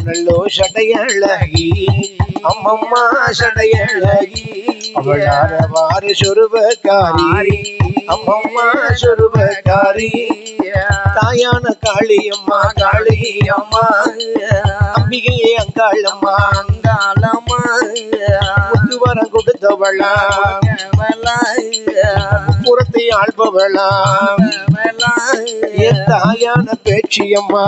நல்லோ சடையழகி அம்மம்மா சடையழகி அவளாரவாறு சொருபக்காரி அம்மம்மா சொருபக்காரி தாயான காளி அம்மா காளி அம்மா அம்பிகையே அங்காளம்மா அங்காளம்மா முத்துவரம் கொடுத்தவளா புறத்தை ஆள்பவளா என் தாயான பேச்சியம்மா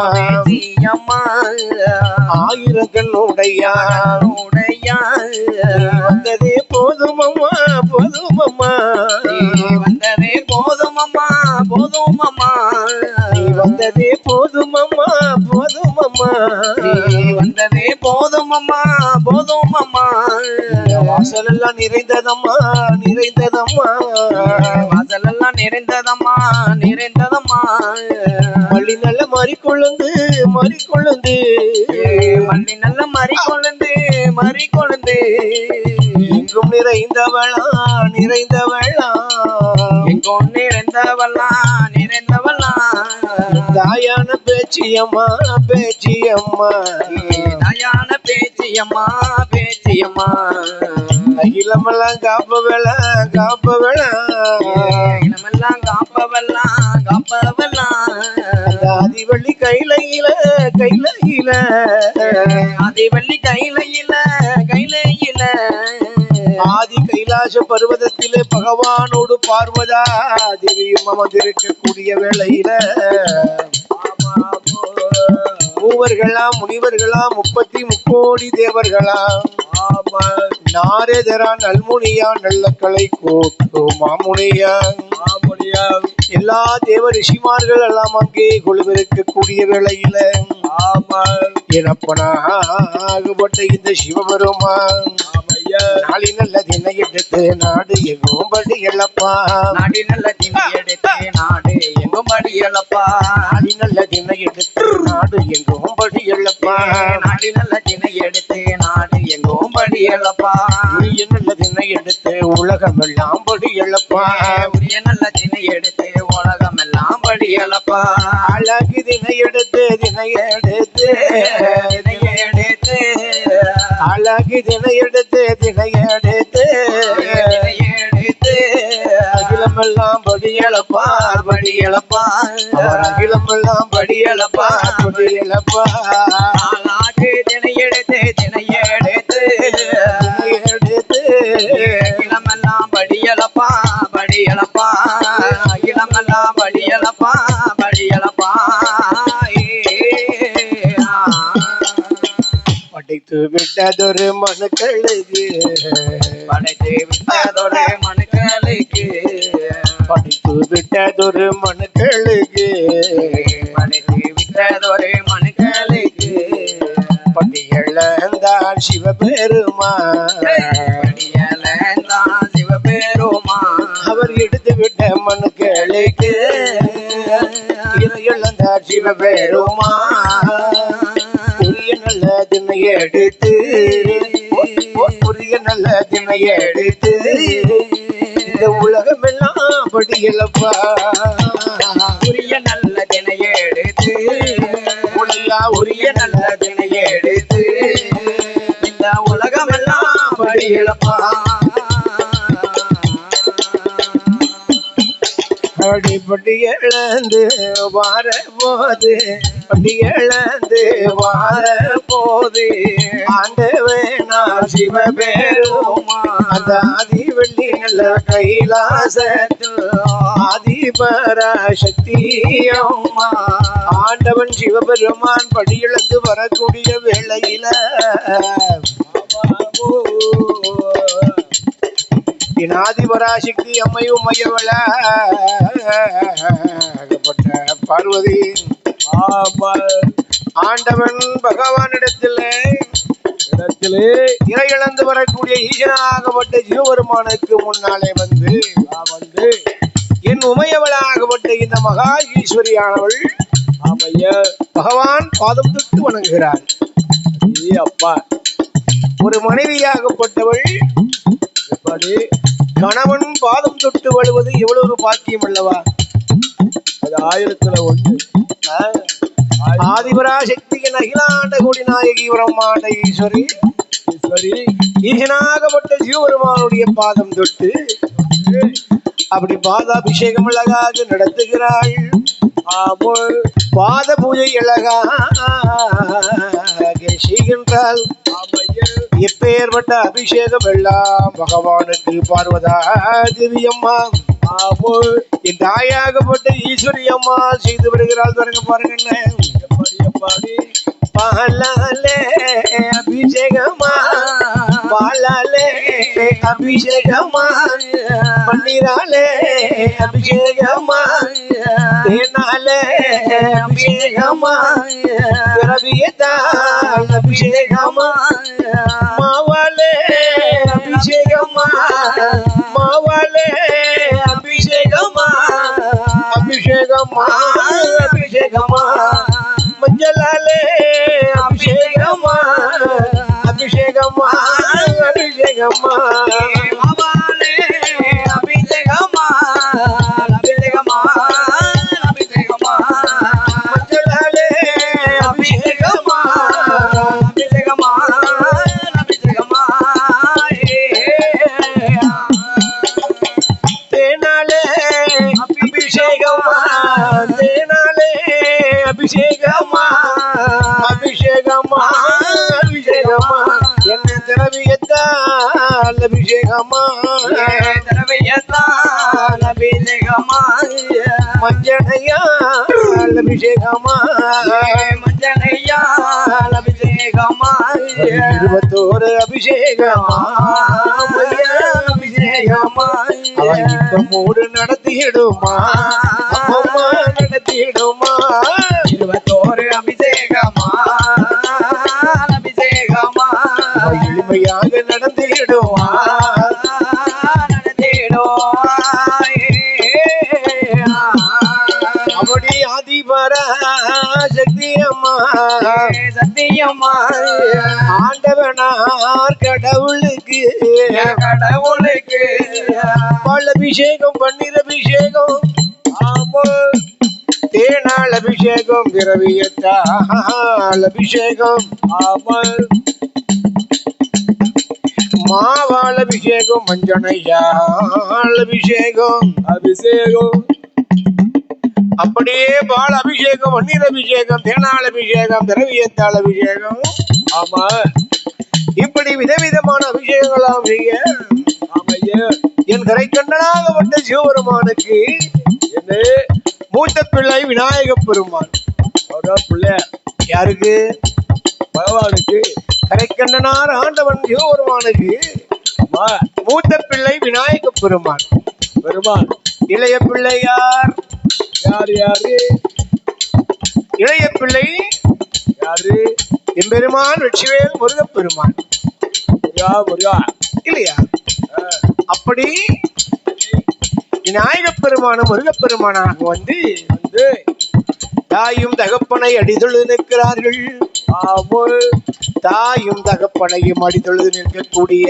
ஆயிரக்கண்ணுடையா வந்ததே போதுமம்மா போதுமம்மா வந்ததே போதுமம்மா போதுமம்மா வந்ததே போதுமம்மா போதுமம்மா வந்ததே போதுமம்மா போதுமம்மா வாசலெல்லாம் நிறைந்ததம்மா நிறைந்ததம்மா வாசலெல்லாம் நிறைந்ததம்மா நிறைந்ததம்மா மல்லி நல்ல மறிக்கொழுந்து மறிக்கொழுந்து மல்லி நல்ல மறிக்கொழுந்து மறிக்கொழுந்து எங்கும் நிறைந்தவளா நிறைந்தவளா எங்கும் நிறைந்தவளா நிறைந்தவளா தாயான பேச்சியம்மா பேச்சியம்மா தாயான பேச்சியம்மா பேச்சியம்மா அகிலமெல்லாம் காப்பவளா காப்பவளா அகிலமெல்லாம் காப்பவளா காப்பவளா ஆதிவள்ளி கைலையில கைலையில ஆதிவள்ளி கைலையில கைலையில ஆதி கைலாச பர்வதத்திலே பகவானோடு பார்வதா தேவியும் அமர்ந்திருக்கக்கூடிய வேளையில மூவர்களாம் முனிவர்களாம் 33 தேவர்களாம் நாரதரா நல்முனியா நல்ல கலை கோட்டு மாமுனியா எல்லா தேவ ரிஷிமார்கள் எல்லாம் அங்கே கொழுவிருக்கக்கூடிய வேளையில எனப்பனாகப்பட்ட இந்த சிவபெருமான் நாளி நல்ல தினை எடுத்து நாடு எங்கும் படி எழப்பா நாடி நல்ல தினை எடுத்து நாடு எங்கும் படி எழப்பா நாளி நல்ல தினை எடுத்து நாடு எங்கும் படி எழப்பா நாடி நல்ல தினை எடுத்து நாடு எங்கும் படி எழப்பா உரிய நல்ல தினை எடுத்து உலகம் எல்லாம் படி எழப்பா உரிய நல்ல தினை எடுத்து உலகம் எல்லாம் படி எழப்பா அழகு தினை எடுத்து தினை எடுத்து தினை எடுத்து அழகு தினை எடுத்து தினை எடுத்து அகிலமெல்லாம் படி எழப்பார் படி எழப்பார் அகிலமெல்லாம் படி எழப்பார் படி எழப்பார் அழகு தினை எடுத்து தினை எடுத்து தினை எடுத்து அகிலமெல்லாம் படி எழப்பா படி எழப்பா அகிலமெல்லாம் படி எழப்பா படி எழப்பா படைத்து விட்டதொரு மனுக்களுக்கு படைத்து விட்டதொரு மனுக்களுக்கு படைத்து விட்டதொரு மனுக்களுக்கு படைத்து விட்டதொரு மனுக்களுக்கு படியளந்தான் சிவபெருமான் படியளந்தான் சிவபெருமான் அவர் எடுத்து விட்ட மனுக்களுக்கு இழந்தார் சிவபெருமான் உரிய நல்ல தினை எடுத்து உரிய நல்ல தினை எடுத்து இந்த உலகம் எல்லாம் படி எழப்பா உரிய நல்ல தினை எடுத்து உரிய நல்ல தினை எடுத்து இந்த உலகம் எல்லாம் படி எழப்பா படி இழந்து வார போது படி இழந்து வார போது ஆண்டவேனா சிவபெருமா அந்த ஆதி வெள்ளி நல்ல கைலாசத்தில் ஆதிபராசக்தி அம்மா ஆண்டவன் சிவபெருமான் படி இழந்து வரக்கூடிய வேளையில ஆதிபராசக்தி அம்மையும் மையவள பார்வதி ஆண்டவன் பகவானிடத்திலே இறை இழந்து வரக்கூடிய ஈசனாகப்பட்ட சிவபெருமானுக்கு முன்னாலே வந்து என் உமையவளாகப்பட்ட இந்த மகா ஈஸ்வரியானவள் பகவான் பாதம் தொட்டு வணங்குகிறாள். அப்பா ஒரு மனைவியாகப்பட்டவள் கணவன் பாதம் தொட்டு வழுவது எவ்வளவு ஒரு பாக்கியம் அல்லவா? அது 1000ல் 1. ஆதிபராசக்தியின் அகிலாண்ட கோடி நாயகி பிரம்மாண்ட ஈஸ்வரி ஈசனாகப்பட்ட சிவபெருமானுடைய பாதம் தொட்டு அப்படி பாதாபிஷேகம் அழகாக நடத்துகிறாள். பாத பூஜை அழகாக செய்கின்றாள். எப்பேற்பட்ட அபிஷேகம் எல்லாம் பகவானுக்கு பார்வதா தேவி அம்மா என் தாயாகப்பட்ட ஈஸ்வரி அம்மா செய்து வருகிறாள். பாருங்க பாலாலே அபிஷேகமா பாலாலே அபிஷேகமா பன்னீராலே அபிஷேகமா தேனாலே அபிஷேகமா திரவியத்தால் அபிஷேகமா மாவாலே அபிஷேகமா மாவாலே அபிஷேகமா அபிஷேகமா அபிஷேகமா மஞ்சளாலே அபிஷேகமா அபிஷேகமா அபிஷேகமா மாவாலே அபிஷேகமா அபிஷேகமா அபிஷேகமா மஞ்சளாலே அபிஷேகமா அபிஷேகமா அபிஷேகமா தேனாலே அபிஷேகமா தேனாலே அபிஷேகமா அபிஷேகமா அபிஷேகமா என்ன திரவியத்தால் அபிஷேகமா திரவியத்தால் அபிஷேகமா மஞ்சளையால் அபிஷேகமா மஞ்சளையால் அபிஷேகமா 21 அபிஷேகமா அபிஷேகமா அவன் இப்ப மூடு நடத்திடுமா அம்மா நடத்திடுமா 21 அபிஷேகமா அபிஷேகமா எளிமையாக நடத்திடுமா அப்படி ஆதிபரா சக்தியம்மா சத்தியம்மா ஆண்டவனார் கடவுளுக்கு கடவுளுக்கு பால் அபிஷேகம் பன்னீர் அபிஷேகம் தேனாள் அபிஷேகம் திரவியத்தால் அபிஷேகம் மாவாள் அபிஷேகம் மஞ்சனையாள் அபிஷேகம் அபிஷேகம் அப்படியே பால் அபிஷேகம் பன்னீர் அபிஷேகம் தேனாள் அபிஷேகம் திரவியத்தாள் அபிஷேகம் ஆமா இப்படி விதவிதமான அபிஷேகங்களாம் செய்ய என் கரை கண்டனாகப்பட்ட சிவபெருமானுக்கு என்ன மூத்த பிள்ளை விநாயக பெருமான் பிள்ளை யாருக்கு பகவானுக்கு கரைக்கண்ணனார் ஆண்டவன் சிவபெருமானுக்கு மூத்த பிள்ளை விநாயக பெருமான் பெருமான் இளைய பிள்ளை யார் யார் யாரு இளைய பிள்ளை யாரு எம்பெருமான் வெற்றிவேல் முருகப்பெருமான் இல்லையா அப்படி விநாயக பெருமானும் முருகப்பெருமானாக வந்து தாயும் தகப்பனை அடிதொழுது நிற்கிறார்கள். தாயும் தகப்பனையும் அடிதொழுது நிற்கக்கூடிய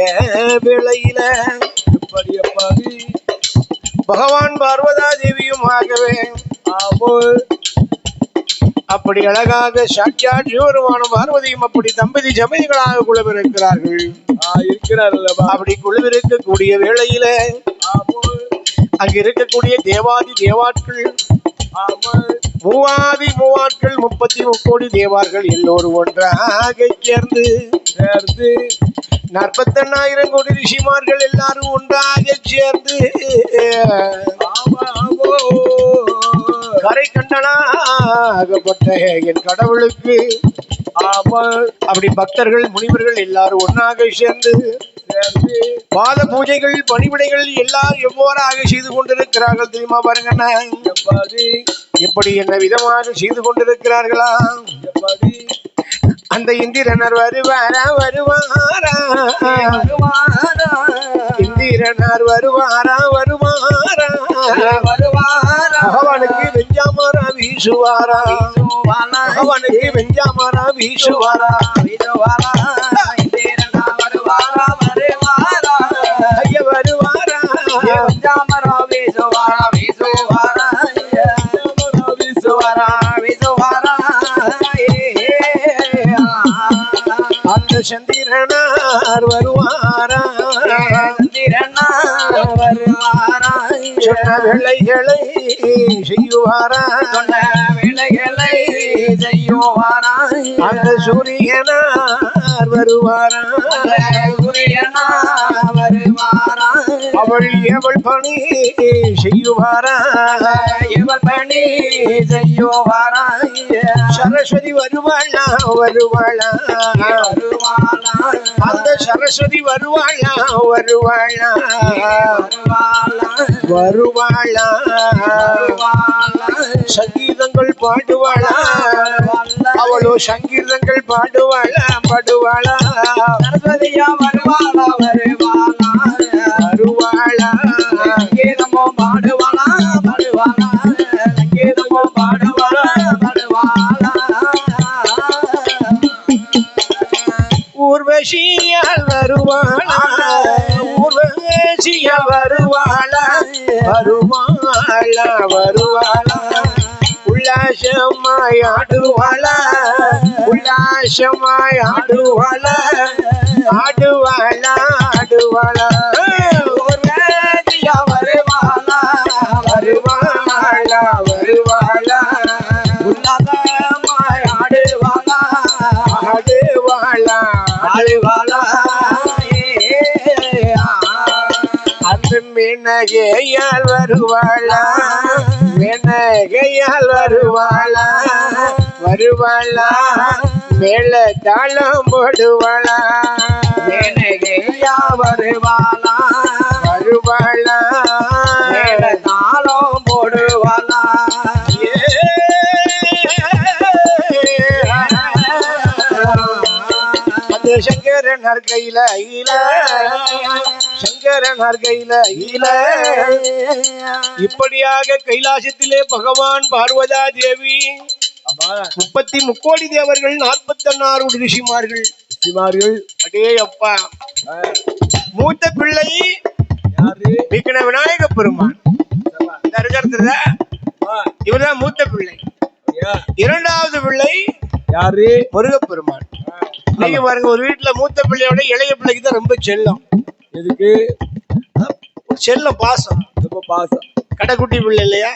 வேளையில பகவான் பார்வதா தேவியும் ஆகவே அப்படி அழகாக சாட்சாத் சிவபெருமானும் பார்வதியும் அப்படி தம்பதி சமதிகளாக குழுவிருக்கிறார்கள் அப்படி குழுவிருக்கக்கூடிய வேளையில அங்க இருக்கக்கூடிய தேவாதி தேவாட்கள் மூவாட்கள் 30 தேவார்கள் எல்லோரும் ஒன்றாக சேர்ந்து 48,000 கோடி ரிஷிமார்கள் எல்லாரும் ஒன்றாக சேர்ந்து கரை கண்டனாகப்பட்ட என் கடவுளுக்கு அப்படி பக்தர்கள் முனிவர்கள் எல்லாரும் ஒன்றாக சேர்ந்து பாத பூஜைகள் பணிவிடைகள் எல்லாரும் எவ்வாறாக செய்து கொண்டிருக்கிறார்கள் தெரியுமா பாருங்க. எப்படி என்ன விதமாக செய்து கொண்டிருக்கிறார்களா? அந்த இந்திரனர் வருவாரா வருவாரா இந்திரனர் வருவாரா வருவாரா பகவானுக்கு வெஞ்சாமரா வீசுவாரா பகவானுக்கு வெஞ்சாமரா வீசுவாரா ஐயா வருவாரா வெஞ்சாமரா வீசுவாரா வீசுவாரா வீசுவாரா வீசுவாரா அந்த சந்திரனார் வருவாரா சந்திரனார் வருவாரா சொன்ன வேலைகளை செய்வாரா சொன்ன வேலைகளை செய்வாரா அந்த சூரியனார் வருவாரா சூரியனார் வருவாரா அவள் எவள் பணி செய்வாரா இவள் பணி செய்வாரா சரஸ்வதி வருவாளா வருவாளா வருவாளா அந்த சரஸ்வதி வருவாளா வருவாளா வருவாளா வருவாளா சங்கீதங்கள் பாடுவாளா அவளோ சங்கீதங்கள் பாடுவாளா பாடுவாளா சரஸ்வதியா வருவாளா வருவாளா வருவாளா சங்கீதமோ பாடுவாளா பாடுவாளா சங்கீதமோ பாடுவாளா பாடுவாளா ஊர்வசியால் வருவாளா ஊர்வசியால் வருவாளா வருவாளா வருவாளா உல்லாசமாய் ஆடுவாளா உல்லாசமாய் ஆடுவாளா ஆடுவாளா ஆடுவாளா ஊர்வசியா வருவாளா வருவாளா வருவாளா உல்லாசமாய் ஆடுவாளா ஆடுவாளா ஆடுவாளா அந்த மேனகையால் வருவாளா மேனகையால் வருவாளா வருவாளா மேல தாளம் போடுவாளா மேனகையா வருவாளா வருவாளா மேல தாளம் போடுவாளா அந்த சங்கரனார் கையில சங்கரனார் கையில இப்படியாக கைலாசத்திலே பகவான் பார்வதா தேவி 33 தேவர்கள் 46 ரிஷிமார்கள் அடே அப்பா மூத்த பிள்ளை விக்ன விநாயக பெருமான் இவர்தான் மூத்த பிள்ளை. இரண்டாவது பிள்ளை யாரு? முருகப்பெருமான். நீங்க பாருங்க, ஒரு வீட்டுல மூத்த பிள்ளையோட இளைய பிள்ளைக்கு தான் ரொம்ப செல்லம். எதுக்கு? செல்லம், பாசம். பாசம். கடைக்குட்டி பிள்ளை இல்லையா?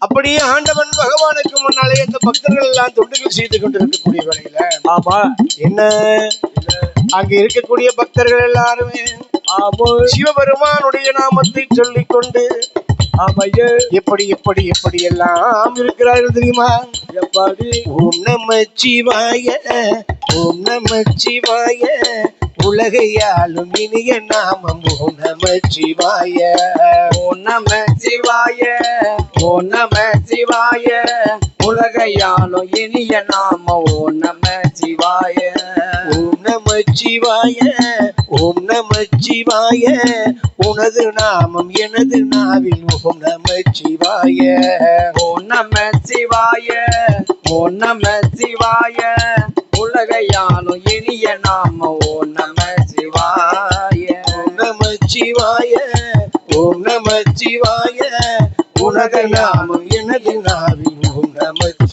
அப்படியே ஆண்டவன் பகவானுக்கு முன்னாலே இந்த பக்தர்கள் எல்லாம் தொண்டுகள் செய்து கொண்டிருக்கக்கூடிய வேளையில ஆமா என்ன அங்க இருக்கக்கூடிய பக்தர்கள் எல்லாருமே சிவபெருமானுடைய நாமத்தை சொல்லிக் கொண்டு எப்படி எப்படி எப்படி எல்லாம் இருக்கிறார்கள் தெரியுமா? ஓம் நமச்சிவாய, ஓம் நமச்சிவாய, உலகையாளும் இனிய நாமம் ஓம் நமச்சிவாய, ஓம் நமச்சிவாய, ஓம் நமச்சிவாய, உலகையாளும் இனிய நாமம் ஓம் நமச்சிவாய, ஓம் நமச்சிவாய, ஓம் நமச்சிவாய, உனது நாமம் எனது நாவில் ஓம் நமச்சிவாய, ஓம் நமச்சிவாய, ஓம் நமச்சிவாய, உலகையாளும் இனிய நாமம் ஓம் நமச்சிவாய, ஓம் நமச்சிவாய, ஓம் நமச்சிவாய, உனது நாமம் எனது நாவில் ஓம் நமச்சிவாய.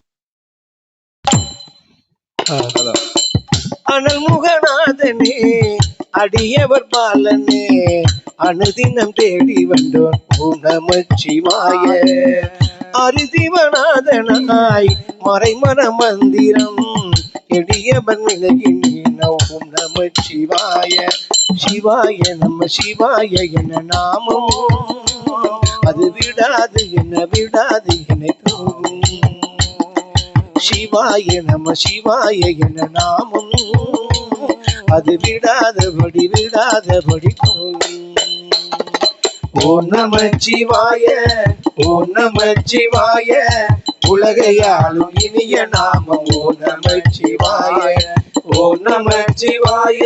அனல் முகநாதனே, அடியவர் பாலனே, அனுதினம் தேடி வந்தோம் ஓம் நமச்சிவாய. அரிதிவநாதனாய் மறைமர மந்திரம் எடியவன் விலகின ஓம் நமச்சிவாய. சிவாய நம சிவாய என நாமம் அது விடாது என்ன விடாது என்னை தூங்கும். சிவாய நம சிவாய என நாமம் அது விடாதபடி விடாதபடி தூங்கும். ஓம் நமச்சிவாய, ஓம் நமச்சிவாய, உலகையாளும் இனிய நாமம் ஓம் நமச்சிவாய, ஓம் நமச்சிவாய,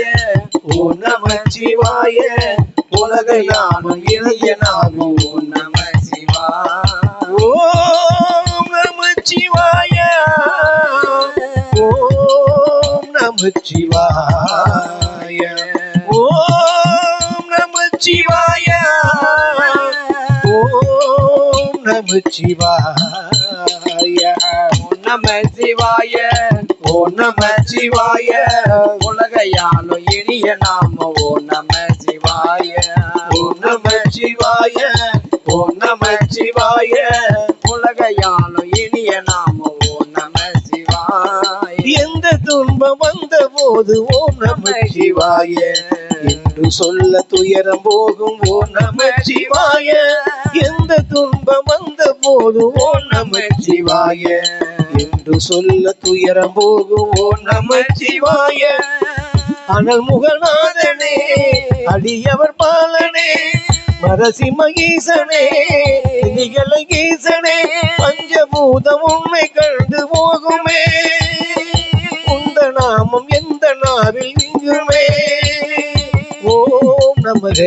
ஓம் நமச்சிவாய, உலகையாளும் இனிய நாமம் ஓம் நமச்சிவாய. ஓம் நமச்சிவாய, ஓம் நமச்சிவாய, ஓம் நமச்சிவாய, ஓம் நமச்சிவாய, ஓம் நமச்சிவாய, ஓம் நம சிவாய உலகையாலும் இனிய நாம ஓம் நம சிவாய ஓம் நம சிவாய ஓம் நம சிவாய உலகையாலும் இனிய நாம ஓம் நம சிவாய எந்த துன்பம் வந்த போது ஓம் நம சிவாய என்று சொல்ல துயரம் போகும் ஓம் நம சிவாய எந்த துன்பம் வந்த போது ஓம் நம சிவாய என்று சொல்ல துயரம் போகும் ஓம் நம சிவாய அனல் முகநாதனே அடியவர் பாலனே மரசிம்ம ஈசனே நிகழ ஈசனே பஞ்சபூதம் உண்மை கண்டு போகுமே உந்த நாமம் எந்த நாவில் இங்குமே ஓம் நமக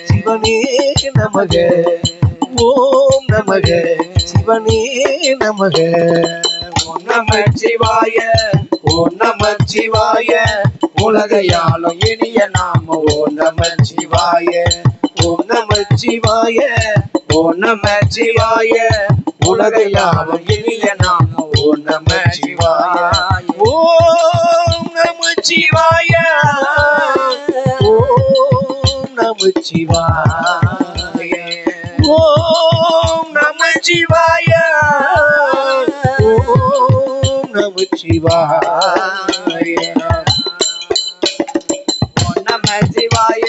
சிவனே நமக ஓம் நமக சிவனே நமக ஓம் நம சிவாய ஓம் நம சிவாய உலகையாலும் இனிய நாம ஓம் நம சிவாய ஓம் நம சிவாய ஓம் நம சிவாய உலகையாலும் இனிய நாம ஓம் நம சிவாய ஓம் நம சிவாய ஓம் நம சிவாய ஓம் நம சிவாய ஓம் நம சிவாய ஓம் நம சிவாய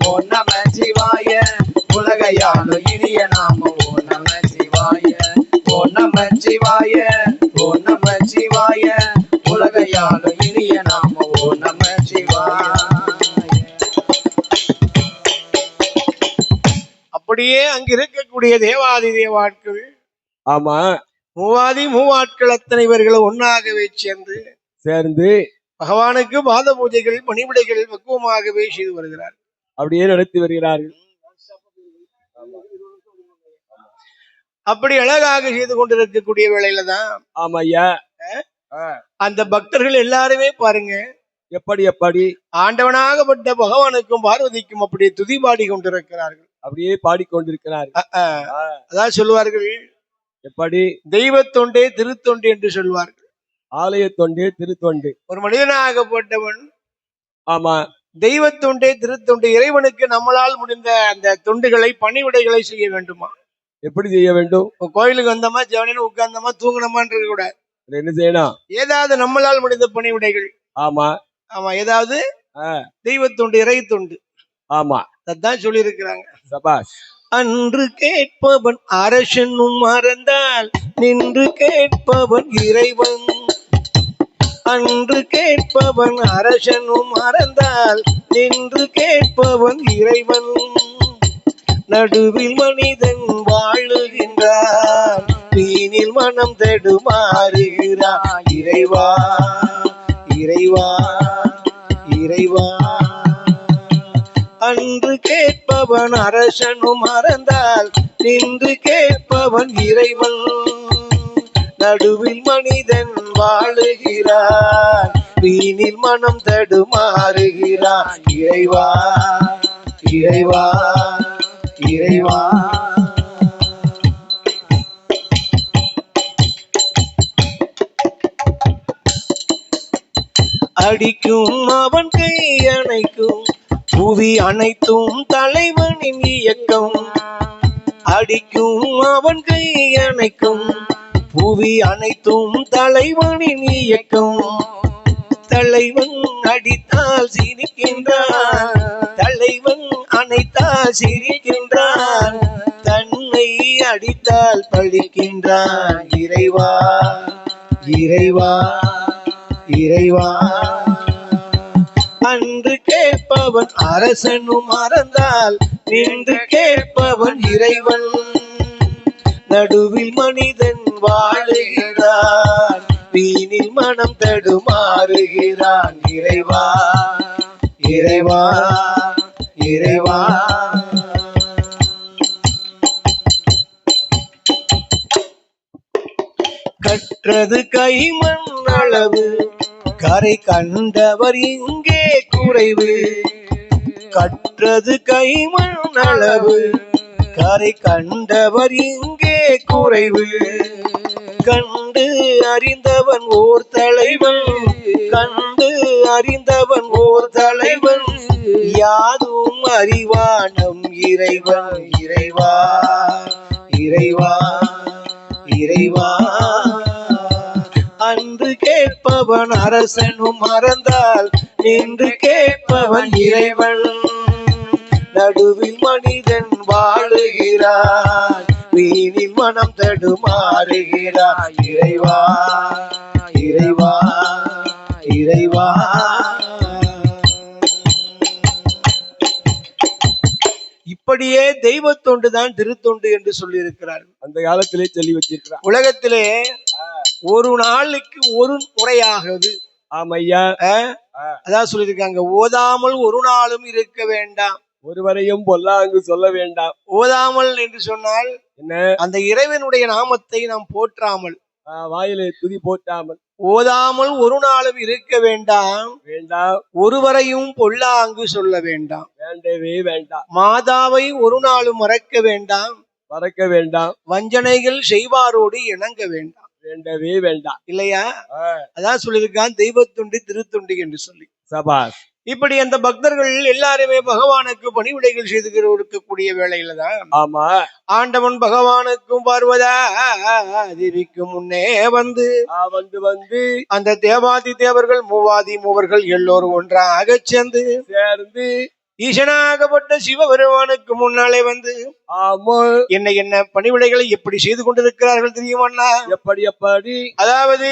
ஓம் நம சிவாய உலகையாலும் இனிய நாம ஓம் நம சிவாய ஓம் நம சிவாய ஓம் நம சிவாய உலகையாலும் இனிய நாம ஓம் நம சிவாய அப்படியே அங்கு இருக்கக்கூடிய தேவாதி தேவாட்கள் ஆமா மூவாதி மூவாட்கள் அத்தனை பேர்களும் ஒன்னாகவே சேர்ந்து பகவானுக்கு பாத பூஜைகள் பணிவிடைகள் பக்குவமாகவே செய்து வருகிறார். அப்படியே நடத்தி வருகிறார்கள். அப்படி அழகாக செய்து கொண்டிருக்கக்கூடிய வேளையில தான் ஆமா ஐயா அந்த பக்தர்கள் எல்லாருமே பாருங்க எப்படி ஆண்டவனாகப்பட்ட பகவானுக்கும் பார்வதிக்கும் அப்படியே துதி பாடி கொண்டிருக்கிறார்கள். அப்படியே பாடிக்கொண்டிருக்கிறார்கள். அதான் சொல்லுவார்கள், எப்படி தெய்வ தொண்டே திருத்தொண்டு என்று சொல்வார்கள். ஆலய தொண்டு திருத்தொண்டு. ஒரு மனிதனாகப்பட்டவன் ஆமா தெய்வ தொண்டே திருத்தொண்டு, இறைவனுக்கு நம்மளால் முடிந்த அந்த தொண்டுகளை பணிவிடைகளை செய்ய வேண்டுமா? எப்படி செய்ய வேண்டும்? கோயிலுக்கு வந்தோமா ஜெவனு உட்கார்ந்தோமா தூங்கணுமான்னு இருக்க கூடாது. என்ன செய்யணும்? ஏதாவது நம்மளால் முடிந்த பணிவிடைகள். ஆமா ஆமா ஏதாவது தெய்வ தொண்டு இறை தொண்டு. ஆமா அதான் சொல்லி இருக்கிறாங்க. சபாஷ். அன்று கேட்பவன் அரசனும் மறந்தால் நின்று கேட்பவன் இறைவன். அன்று கேட்பவன் அரசனும் மறந்தால் நின்று கேட்பவன் இறைவன். நடுவில் மனிதன் வாழுகின்றான், வீணில் மனம் தடுமாறுகிறான். இறைவா இறைவா இறைவா. அன்று கேட்பவன் அரசனும் மறந்தால் நின்று கேட்பவன் இறைவன். நடுவில் மனிதன் வாழுகிறான், வீணில் மனம் தடுமாறுகிறான். இறைவா இறைவா இறைவா. அடிக்கும் அவன் கை அணைக்கும் புவி அனைத்தும் தலைவனின் இயக்கம். அடிக்கும் அவன் கை அணைக்கும் புவி அனைத்தும் தலைவனின் இயக்கம். தலைவன் அடித்தால் சிரிக்கின்றான், தலைவன் அணைத்தால் சிரிக்கின்றான், தன்னை அடித்தால் பழிக்கின்றான். இறைவா இறைவா இறைவா. அன்று கேட்பவன் அரசனும் மறந்தால் நின்று கேட்பவன் இறைவன். நடுவில் மனிதன் வாழுகிறான், வீணில் மனம் தடுமாறுகிறான். இறைவா இறைவா இறைவா. கற்றது கைமண் அளவு, கரை கண்டவர் இங்கே குறைவு. கற்றது கைமண் அளவு, கரை கண்டவர் இங்கே குறைவு. கண்டு அறிந்தவன் ஓர் தலைவன், கண்டு அறிந்தவன் ஓர் தலைவன், யாதும் அறிவானம் இறைவன். இறைவா இறைவா இறைவா, அன்று கேட்பவன் அரசனும் மறந்தால் நின்று கேட்பவன் இறைவன். நடுவில் மனிதன் வாழுகிறான், வீணில் மனம் தடுமாறுகிறான். இறைவா இறைவா இறைவா. இப்படியே தெய்வ தொண்டுதான் திருத்தொண்டு என்று சொல்லி இருக்கிறார். அந்த காலத்திலே சொல்லி வச்சிருக்கிறார். உலகத்திலே ஒரு நாளைக்கு ஒரு முறையாகுது. ஆமையா, அதான் சொல்லியிருக்காங்க, ஓதாமல் ஒரு நாளும் இருக்க வேண்டாம், ஒருவரையும் பொல்லாங்கு சொல்ல வேண்டாம். ஓதாமல் என்று சொன்னால் என்ன? அந்த இறைவனுடைய நாமத்தை நாம் போற்றாமல், வாயிலே துதி போட்டாமல். ஓதாமல் ஒரு நாளும் இருக்க வேண்டாம், வேண்டாம். ஒருவரையும் பொல்லாங்கு சொல்ல வேண்டாம், வேண்டவே வேண்டாம். மாதாவை ஒரு நாளும் மறக்க வேண்டாம், மறக்க வேண்டாம். வஞ்சனைகள் செய்வாரோடு இணங்க வேண்டாம். வேண்டவே வேண்டாம். இல்லையா? அதான் சொல்லியிருக்கான் தெய்வத்துண்டு திருத்துண்டு என்று சொல்லி. சபாஸ். இப்படி அந்த பக்தர்கள் எல்லாருமே பகவானுக்கு பணிவிடைகள் செய்து இருக்கக்கூடிய வேளையில தான் ஆமா, ஆண்டவன் பகவானுக்கும் பார்வதா தேவிக்கும் முன்னே வந்து வந்து வந்து அந்த தேவாதி தேவர்கள் மூவாதி மூவர்கள் எல்லோரும் ஒன்றாக சேர்ந்து ஈசனாகப்பட்ட சிவபெருமானுக்கு முன்னாலே வந்து என்ன என்ன பணிவிடைகளை எப்படி செய்து கொண்டிருக்கிறார்கள் தெரியுமா? எப்படி எப்படி? அதாவது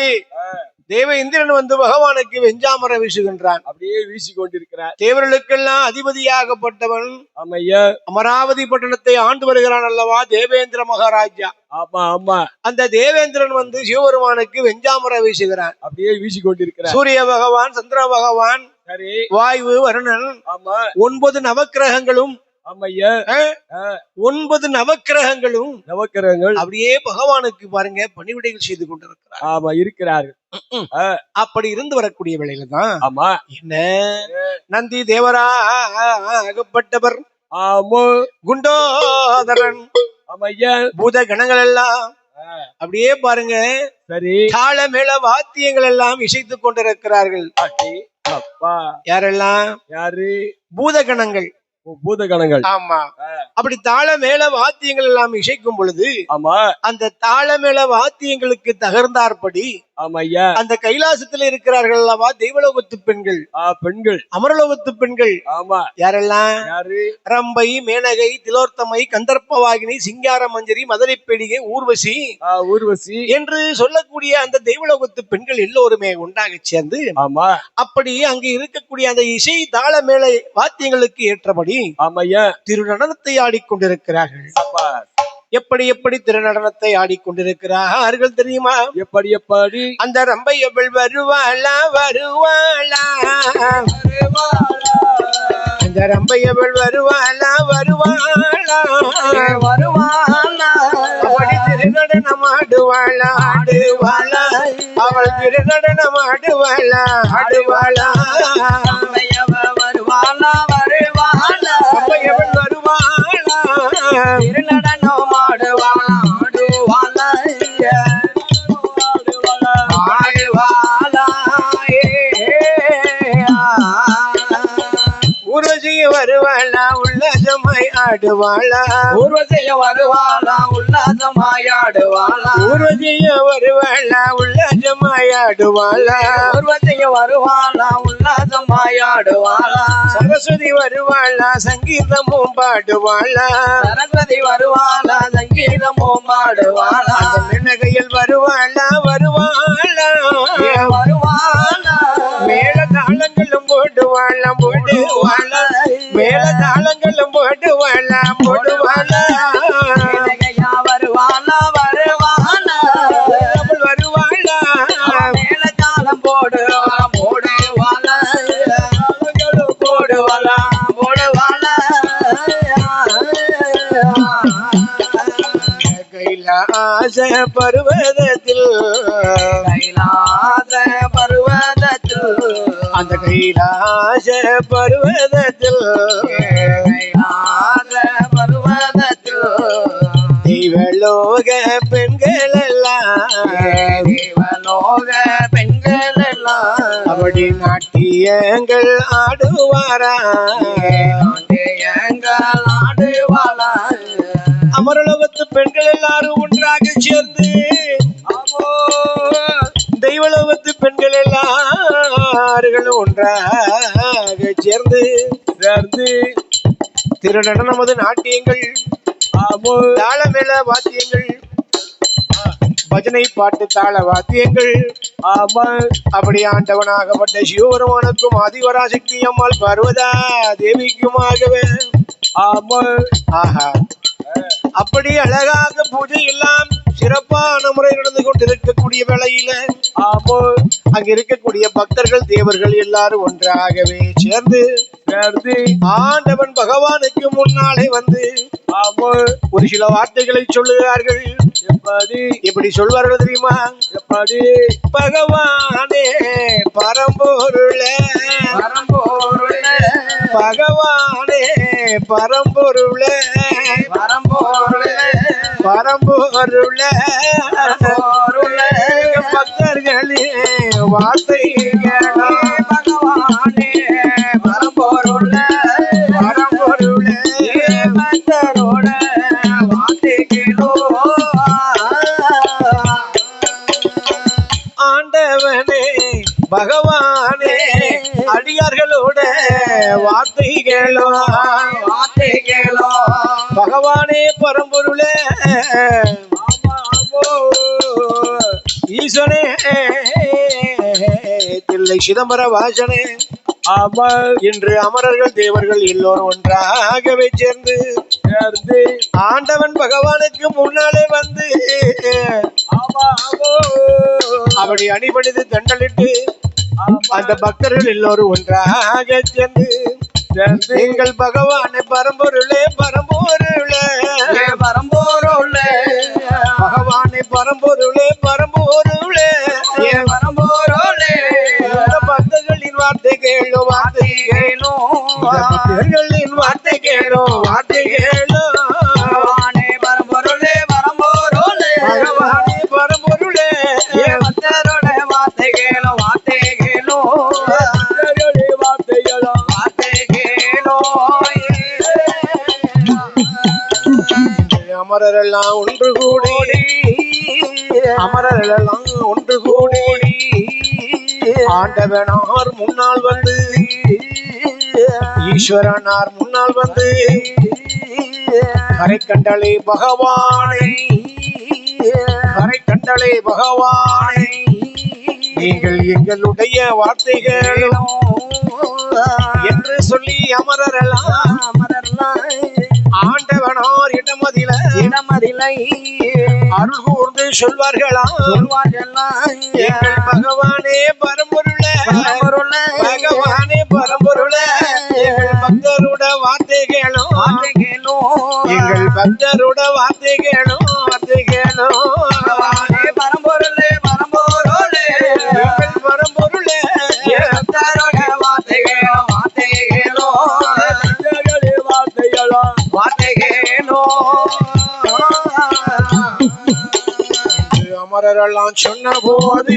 தேவ இந்திரன் வந்து பகவானுக்கு வெஞ்சாமரம் வீசுகின்றான். அப்படியே வீசி கொண்டிருக்கிறார். தேவர்களுக்கெல்லாம் அதிபதியாகப்பட்டவன் ஆமையா அமராவதி பட்டணத்தை ஆண்டு வருகிறான் அல்லவா தேவேந்திர மகாராஜா. ஆமா ஆமா. அந்த தேவேந்திரன் வந்து சிவபெருமானுக்கு வெஞ்சாமரம் வீசுகிறான். அப்படியே வீசி கொண்டிருக்கிறார். சூரிய பகவான், சந்திர பகவான், சரி, வாயு, வருணன், ஆமா, 9 நவக்கிரகங்களும், ஆமையா, 9 நவக்கிரகங்களும் அப்படியே பகவானுக்கு பாருங்க பணிவிடைகள் செய்து கொண்டிருக்கிறார். ஆமா, இருக்கிறார்கள். அப்படி இருந்து வரக்கூடிய வேளையில தான் ஆமா என்ன நந்தி தேவரா ஆகப்பட்டவர், குண்டோதரன், ஆமையா, பூத கணங்கள் எல்லாம் அப்படியே பாருங்க சரி தாள மேள வாத்தியங்கள் எல்லாம் இசைத்துக் கொண்டிருக்கிறார்கள். யாரெல்லாம்? யாரு? பூதகணங்கள். பூதகணங்கள். ஆமா. அப்படி தாள மேள வாத்தியங்கள் எல்லாம் இசைக்கும் பொழுது ஆமா அந்த தாள மேள வாத்தியங்களுக்கு தகர்ந்தாற்படி ஆமையா அந்த கைலாசத்துல இருக்கிறார்கள் அல்லவா தெய்வலோகத்து பெண்கள், பெண்கள், அமரலோகத்து பெண்கள். ஆமா. யாரெல்லாம்? யாரு? ரம்பை, மேனகை, திலோர்த்தமை, கந்தர்ப்பவாகினி, சிங்கார மஞ்சரி, மதுரைப்பேடிகை, ஊர்வசி, ஊர்வசி என்று சொல்லக்கூடிய அந்த தெய்வலோகத்து பெண்கள் எல்லோருமே ஒன்றாக சேர்ந்து ஆமா அப்படி அங்கு இருக்கக்கூடிய அந்த இசை தாள மேள வாத்தியங்களுக்கு ஏற்றபடி ஆமையா திருநடனத்தை ஆடிக்கொண்டிருக்கிறார்கள். எப்படி எப்படி திருநடனத்தை ஆடிக்கொண்டிருக்கிறார்கள் தெரியுமா? எப்படி எப்படி? அந்த ரம்பை எவள் வருவாளா வருவாளா, அந்த ரம்பை எவள் வருவாளா வருவாளா வருவாளா, அவள் திருநடனம் ஆடுவாளா ஆடுவாளா, அவள் திருநடனம் ஆடுவாளா ஆடுவாளா, வருவாளா வருவாளா, எவள் வருவாளா திருநடனம் ஆடுவாளா ஆடுவாளா ஆடுவாளா. ஊர்வசிய வருவாளா உல்லாசமாய் ஆடுவாளா, ஊர்வசிய வருவாளா உல்லாசமாய் ஆடுவாளா, ஊர்வசிய வருவாளா உல்லாசமாய் ஆடுவாளா, ஊர்வசிய வருவாளா உல்லாசமாய் ஆடுவாளா, சரஸ்வதி வருவாளா சங்கீதமும் பாடுவாளா, சரஸ்வதி வருவாளா சங்கீதமும் பாடுவாளா, மின்னகையில் வருவாளா வருவாளா வருவாளா, மேல தாளங்களும் போடுவாளா போடுவாளா, மேல தாளங்களும் போடுவாளா போடுவாளா, வருவாளா வருவாளா வருவாளா, மேல தாளம் போடுவாளா போடுவாளா போடுவாளா போடுவாளா. கைலாச பர்வதத்தில், கைலாச பர்வதத்தில், அந்த கைலாச பர்வதத்தில், கைலாச பர்வதத்தில் தெய்வ தேவலோக பெண்கள் எல்லாம் தேவலோக பெண்கள் எல்லாம் அப்படி நாட்டியங்கள் ஆடுவாரா நாட்டியங்கள் ஆடுவாளா அமரலோகத்து பெண்கள் எல்லாரும் ஒன்றாக சேர்ந்து தெய்வலோகத்து பெண்கள் எல்லாரும் ஒன்றாக சேர்ந்து திருநடன நமது நாட்டியங்கள் தாளமேள வாத்தியங்கள் பஜனை பாட்டு தாள வாத்தியங்கள் அப்படி ஆண்டவனாகப்பட்ட சிவபெருமானுக்கும் ஆதிவராசக்தி அம்மாள் பர்வதா தேவிக்குமாகவே ஆஹா அப்படி அழகாக பூஜை எல்லாம் சிறப்பான முறை நடந்து கொண்டிருக்கக்கூடிய வேளையில அங்க இருக்கக்கூடிய பக்தர்கள் தேவர்கள் எல்லாரும் ஒன்றாகவே சேர்ந்து ஆண்டவன் பகவானுக்கு முன்னாலே வந்து ஒரு சில வார்த்தைகளை சொல்லுகிறார்கள். எப்படி சொல்வார்கள் தெரியுமா? பகவானே பரம்பொருளே பகவானே பரம்பொருளே பரம்பொருளே பக்தர்களே வார்த்தைகளே பகவானே பரம்பொருளே பரம்பொருளே பக்தரோட வார்த்தைகளோ ஆண்டவனே பகவானே அடியார்களோட வார்த்தைகளோ பகவானே பரம்பொருளே ஈசனே தில்லை சிதம்பர வாசனே இன்று அமரர்கள் தேவர்கள் எல்லோரும் ஒன்றாகவே சேர்ந்து ஆண்டவன் பகவானுக்கு முன்னாலே வந்து அப்படி அணிபணிந்து தண்டலிட்டு அந்த பக்தர்கள் எல்லோரும் ஒன்றாக சேர்ந்து எங்கள் பகவானை பரம்பொருளே பரம்பொருளே பரம்பொருளே பகவானை பரம்பொருளே பரம்பொருளே பரம்பொருளே பக்தர்களின் வார்த்தை கேளும் வார்த்தை கேளும் பக்தர்களின் வார்த்தை கேளும் வார்த்தை கேளும் பகவானே பரம்பொருளே பரம்பொருளே பகவானே பரம்பொருளே பக்தரோட வார்த்தை கேளும் வார்த்தை கேளும் அமரரெல்லாம் ஒன்று கூடி அமரரெல்லாம் ஒன்று கூடி ஆண்டவனார் முன்னால் வந்து ஈஸ்வரனார் முன்னால் வந்து கரை கண்டலே பகவானை கரை கண்டலே பகவானை நீங்கள் எங்களுடைய வார்த்தைகளும் என்று சொல்லி அமரரெல்லாம் ஆண்டவனார் இடமதிலை அருள் கூர்ந்து சொல்வார்களா எங்கள் பகவானே பரம்பொருளே பகவானே பரம்பொருளே எங்கள் பக்தருட வார்த்தைகளும் எங்கள் பக்தருட வார்த்தைகளும் பகவானே பரம்பொருளே பரம்பொருளே எங்கள் பரம்பொருளே பக்தரோட வார்த்தைகளும் அமரரெல்லாம் சொன்ன போது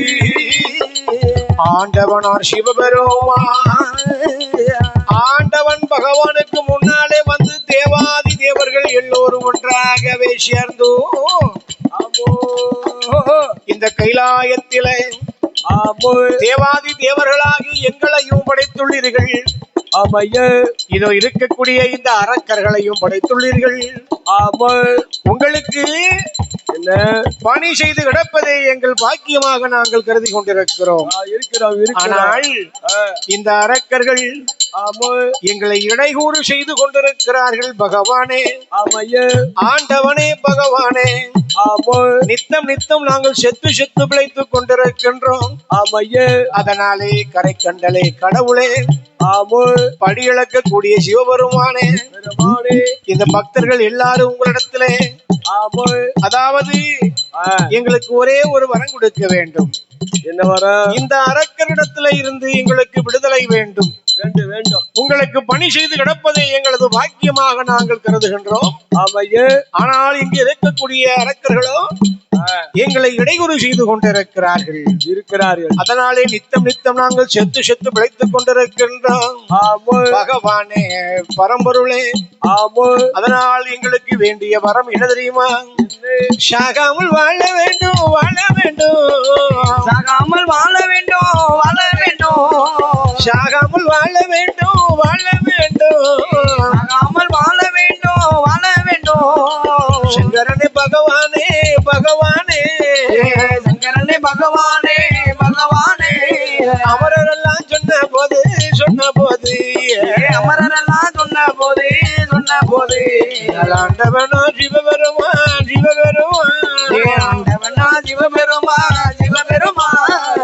ஆண்டவனார் சிவபெருமான் ஆண்டவன் பகவானுக்கு முன்னாலே வந்து தேவாதி தேவர்கள் எல்லோரும் ஒன்றாகவே சேர்ந்தோ இந்த கைலாயத்திலே தேவாதி தேவர்களாகி எங்களையும் படைத்துள்ளீர்கள். இதோ இருக்கக்கூடிய இந்த அரக்கர்களையும் படைத்துள்ளீர்கள். உங்களுக்கு பணி செய்து கிடப்பதை எங்கள் பாக்கியமாக நாங்கள் கருதி கொண்டிருக்கிறோம். ஆனால் இந்த அரக்கர்கள் எங்களை இடையூறு செய்து கொண்டிருக்கிறார்கள். பகவானே ஆண்டவனே பகவானே நித்தம் நித்தம் நாங்கள் செத்து செத்து பிழைத்துக் கொண்டிருக்கின்றோம். அதனாலே கரை கண்டலே கடவுளே படியிழக்கக்கூடிய சிவபெருமானே இந்த பக்தர்கள் எல்லாரும் உங்களிடத்திலே அதாவது எங்களுக்கு ஒரே ஒரு வரம் கொடுக்க வேண்டும். என்ன வரம்? இந்த அரக்கரிடத்துல இருந்து எங்களுக்கு விடுதலை வேண்டும். வேண்டும் வேண்டும். உங்களுக்கு பணி செய்து கிடப்பதை எங்களது பாக்கியமாக நாங்கள் கருதுகின்றோம். ஆமையே. ஆனால் இங்கு இருக்கக்கூடிய அரக்கர்களோ எங்களை இடையூறு செய்து கொண்டிருக்கிறார்கள். அதனாலே நித்தம் நித்தம் நாங்கள் செத்து செத்து பிழைத்துக் கொண்டிருக்கின்றோம். பகவானே, பரம்பொருளே, அதனால் எங்களுக்கு வேண்டிய வரம் என்ன தெரியுமா? சாகாமல் வாழ வேண்டும், வாழ வேண்டும், சாகாமல் வாழ வேண்டும், வாழ வேண்டும், சாகாமல் வாழ வேண்டும், வாழ வேண்டும், சாகாமல் வாழ வேண்டும், வாழ வேண்டும். சங்கரனே பகவானே, பகவானே, சங்கரனே பகவானே, பகவானே. அமரரெல்லாம் சொன்ன போது, சொன்ன போது, அமரரெல்லாம் சொன்ன போது, சொன்ன போது, ஆண்டவனோ சிவபெருமான், சிவபெருமான், ஆண்டவனா சிவபெருமான், சிவபெருமான்,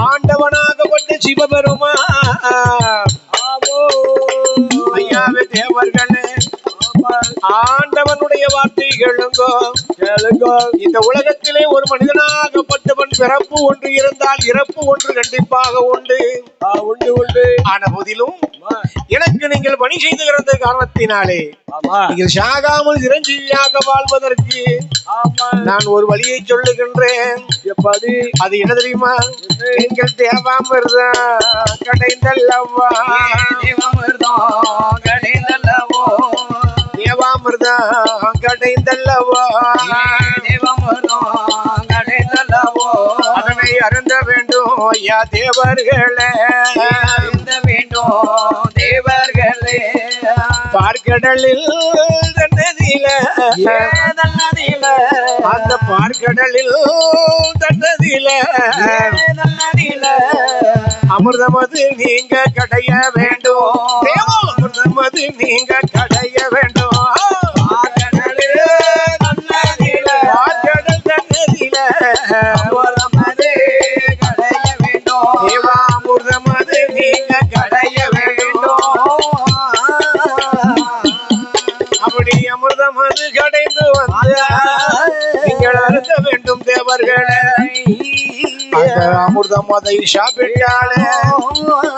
ஆண்டவனாகப்பட்ட சிவபெருமான். ஐயாவே தேவர்களே, ஆண்டவனுடைய வார்த்தை கேளுங்கோ, கேளுங்கோ. இந்த உலகத்திலே ஒரு மனிதனாகப்பட்டவன் பிறப்பு ஒன்று இருந்தால் இறப்பு ஒன்று கண்டிப்பாக உண்டு, உண்டு உண்டு. ஆன போதிலும் எனக்கு நீங்கள் பணி செய்து கிடந்த காரணத்தினாலே நீங்கள் சாகாமல் சிரஞ்சீவியாக வாழ்வதற்கு நான் ஒரு வழியை சொல்லுகின்றேன். எப்படி? அது என்ன தெரியுமா? எங்கள் தேவாமிர்தா கடைந்தல்லவா, தேவாமிர்தா கடைந்தல்லவோ, தேவாமிர்தா கடைந்தல்லவா, தேவாமிர்தா கடைந்தல்லவோ. அதனை அருந்த வேண்டும் ஐயா தேவர்களே, அருந்த வேண்டும் தேவர்களே. பார்க்கடலில் தன்னதில, நல்லதில, அந்த பார்க்கடலில் தன்னதில, நல்லதில, அமிர்தமது நீங்க கடைய வேண்டும், அமிர்தமது நீங்க கடைய வேண்டும். பார்க்கடலில் நல்லதில, பார்க்கடல் தன்னதில, அமிர்தமது கடைய வேண்டும், தேவாமிர்தமது நீங்க கடைய வேண்டும். அப்படி அமிர்தமது கடைந்து வந்த நீங்கள் அருந்த வேண்டும் தேவர்களே. அந்த அமிர்தம் அதை சாப்பிட்டாலே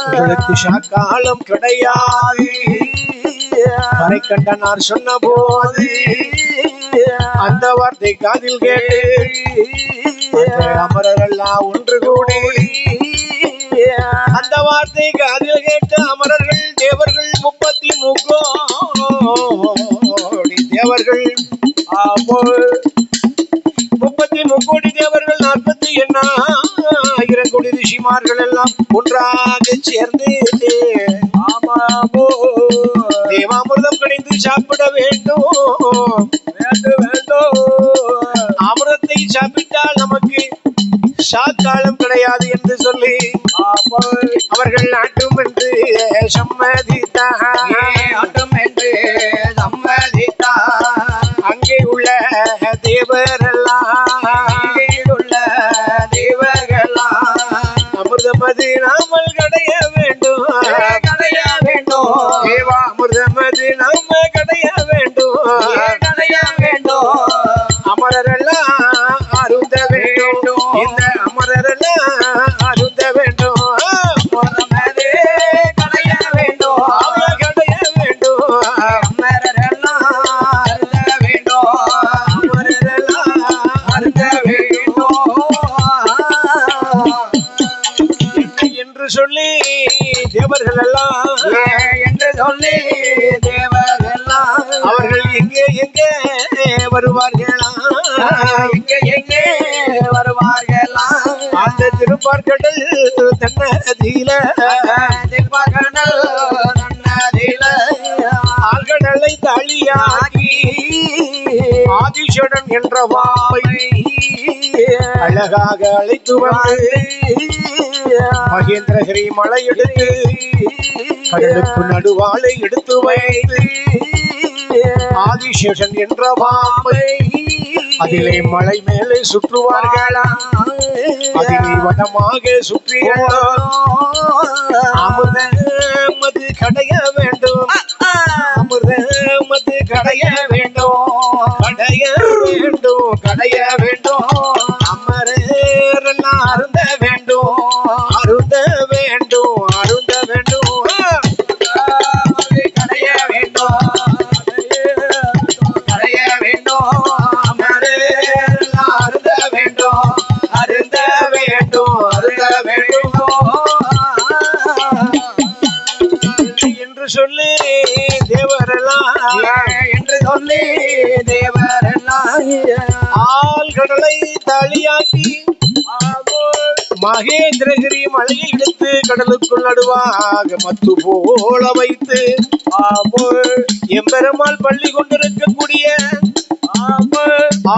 உங்களுக்கு சாக்காலம் கிடையாது. கரை கண்டனார் சொன்ன போது அந்த வார்த்தை காதில் கேட்டு அமரரெல்லாம் ஒன்று கூடி அந்த வார்த்தை காதில் கேட்டு அமரர்கள் தேவர்கள் 33 கோடி தேவர்கள், 33 கோடி தேவர்கள், 48,000 கோடி ரிஷிமார்கள் எல்லாம் ஒன்றாக சேர்ந்து தேவாமிர்தம் கடைந்து சாப்பிட வேண்டும், வேண்டும். அமிர்தத்தை சாப்பிட்டால் நமக்கு சாக்காலம் கிடையாது என்று சொல்லி அவர்கள் ஆட்டும் என்று சம்மதித்தார், ஆட்டும் என்று சம்மதித்தார். அங்கே உள்ள தேவரெல்லாம், அங்கே உள்ள தேவர்களாம் அமிர்தமது நாமல் கடைய வேண்டும், கடைய வேண்டும், தேவாமிர்தமது நாம கடைய வேண்டும், கடைய வேண்டும். அமரரெல்லாம் அருந்த வேண்டும், இந்த அமரரெல்லாம் அருந்த வேண்டும், அமிர்தமது கடைய வேண்டும், கடைய வேண்டும், அமரரெல்லாம் அருந்த வேண்டும், அமரரெல்லாம் அருந்த வேண்டும். என்று சொல்லி தேவர்கள் எல்லாம் என்று சொல்லி தேவர்களாம் அவர்கள் எங்கே எங்கே வருவார்களா, எங்கே வருவார்களாம். அந்த திருப்பார்கடல் தன்னதில, திருப்பார்கடல் தன்னதில, ஆழ்கடலை தாளியாகி ஆதிசேடன் என்ற வாவை அழகாக அழைத்து வந்து மகேந்திரகிரி மலை எடுத்து கடலுக்கு நடுவாளை எடுத்து வைத்து ஆதிசேஷன் என்ற பாம்பை அதிலே மலை மேலே சுற்றுவார்களா, அதிலே வடமாக சுற்றியெல்லாம் அமிர்தம் அது கடைய வேண்டும், அமிர்தம் அது கடைய வேண்டும், கடைய வேண்டும், கடைய வேண்டும். அமரரெல்லாம் அருந்த வேண்டும், அருந்த வேண்டும், அருந்த வேண்டும். என்று சொல்லி தேவரெல்லாம் என்று சொல்லி தேவரெல்லாம் ஆழ்கடலை தாளியாக்கி மகேந்திரகிரி மலையை எடுத்து கடலுக்குள் நடுவாக மத்து போல வைத்து எம்பெருமாள் பள்ளி கொண்டிருக்கக்கூடிய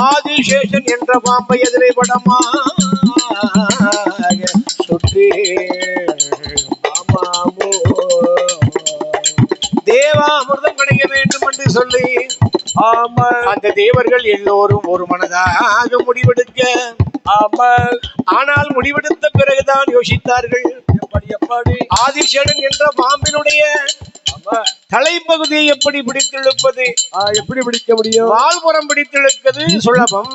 ஆதிசேஷன் என்ற பாம்பை எதிரே படமா சுற்றி தேவாமிர்தம் கிடைக்க வேண்டும் என்று சொல்லி அந்த தேவர்கள் எல்லோரும் ஒரு மனதாக முடிவெடுக்க ஆனால் முடிவெடுத்த பிறகுதான் யோசித்தார்கள் ஆதிசேஷன் என்ற பாம்பினுடைய தலைப்பகுதியை எப்படி பிடித்திழுப்பது எப்படி பிடிக்க முடியும் வால்புறம் பிடித்திழுப்பது சுலபம்